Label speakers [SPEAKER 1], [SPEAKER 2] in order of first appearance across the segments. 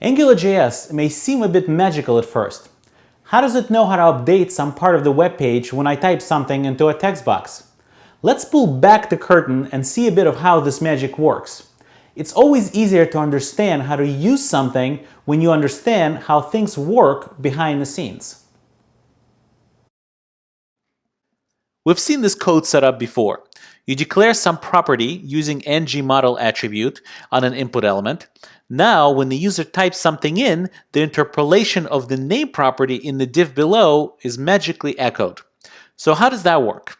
[SPEAKER 1] AngularJS may seem a bit magical at first. How does it know how to update some part of the web page when I type something into a text box? Let's pull back the curtain and see a bit of how this magic works. It's always easier to understand how to use something when you understand how things work behind the scenes. We've seen this code set up before. You declare some property using ngModel attribute on an input element. Now, when the user types something in, the interpolation of the name property in the div below is magically echoed. So how does that work?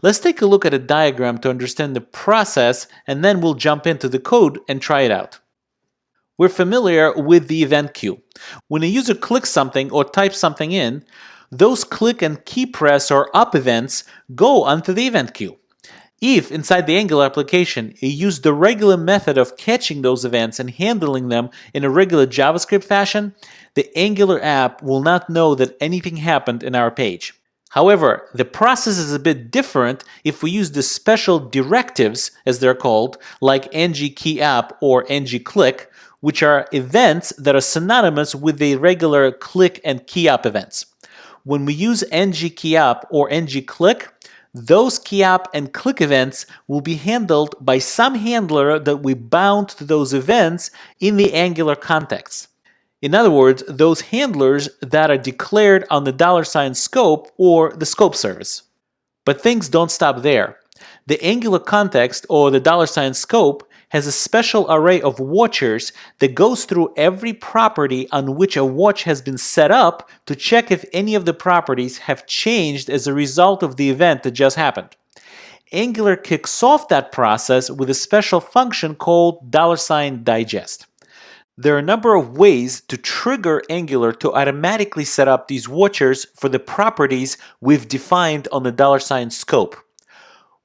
[SPEAKER 1] Let's take a look at a diagram to understand the process, and then we'll jump into the code and try it out. We're familiar with the event queue. When a user clicks something or types something in, those click and key press or up events go onto the event queue. If inside the Angular application you use the regular method of catching those events and handling them in a regular JavaScript fashion, the Angular app will not know that anything happened in our page. However, the process is a bit different if we use the special directives, as they're called, like ngKeyApp or ngClick, which are events that are synonymous with the regular click and keyup events. When we use ngKeyApp or ngClick, those keyup and click events will be handled by some handler that we bound to those events in the Angular context. In other words, those handlers that are declared on the $scope or the scope service. But things don't stop there. The Angular context or the $scope has a special array of watchers that goes through every property on which a watch has been set up to check if any of the properties have changed as a result of the event that just happened. Angular kicks off that process with a special function called $digest. There are a number of ways to trigger Angular to automatically set up these watchers for the properties we've defined on the $scope.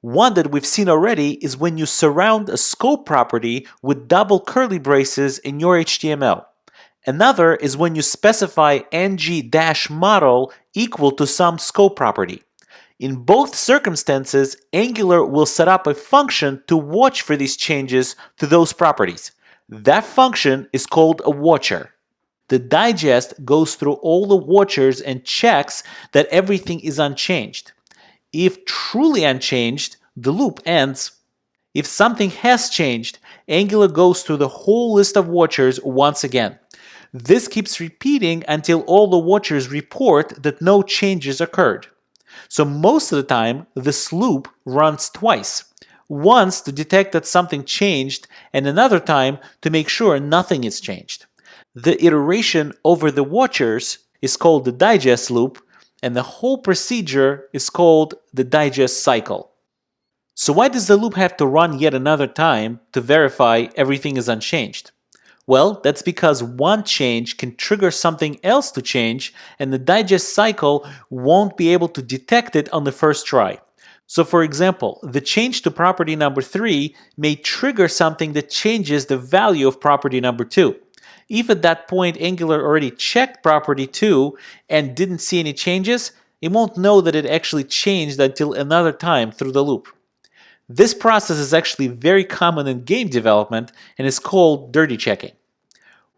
[SPEAKER 1] One that we've seen already is when you surround a scope property with double curly braces in your HTML. Another is when you specify ng-model equal to some scope property. In both circumstances, Angular will set up a function to watch for these changes to those properties. That function is called a watcher. The digest goes through all the watchers and checks that everything is unchanged. If truly unchanged, the loop ends. If something has changed, Angular goes through the whole list of watchers once again. This keeps repeating until all the watchers report that no changes occurred. So most of the time, this loop runs twice. Once to detect that something changed, and another time to make sure nothing is changed. The iteration over the watchers is called the digest loop, and the whole procedure is called the digest cycle. So why does the loop have to run yet another time to verify everything is unchanged? Well, that's because one change can trigger something else to change, and the digest cycle won't be able to detect it on the first try. So for example, the change to property number 3 may trigger something that changes the value of property number 2. If at that point Angular already checked property 2 and didn't see any changes, it won't know that it actually changed until another time through the loop. This process is actually very common in game development and is called dirty checking.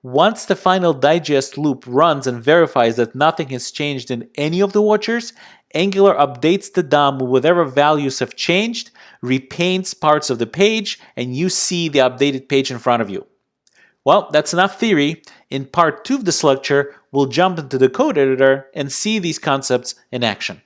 [SPEAKER 1] Once the final digest loop runs and verifies that nothing has changed in any of the watchers, Angular updates the DOM with whatever values have changed, repaints parts of the page, and you see the updated page in front of you. Well, that's enough theory. In part 2 of this lecture, we'll jump into the code editor and see these concepts in action.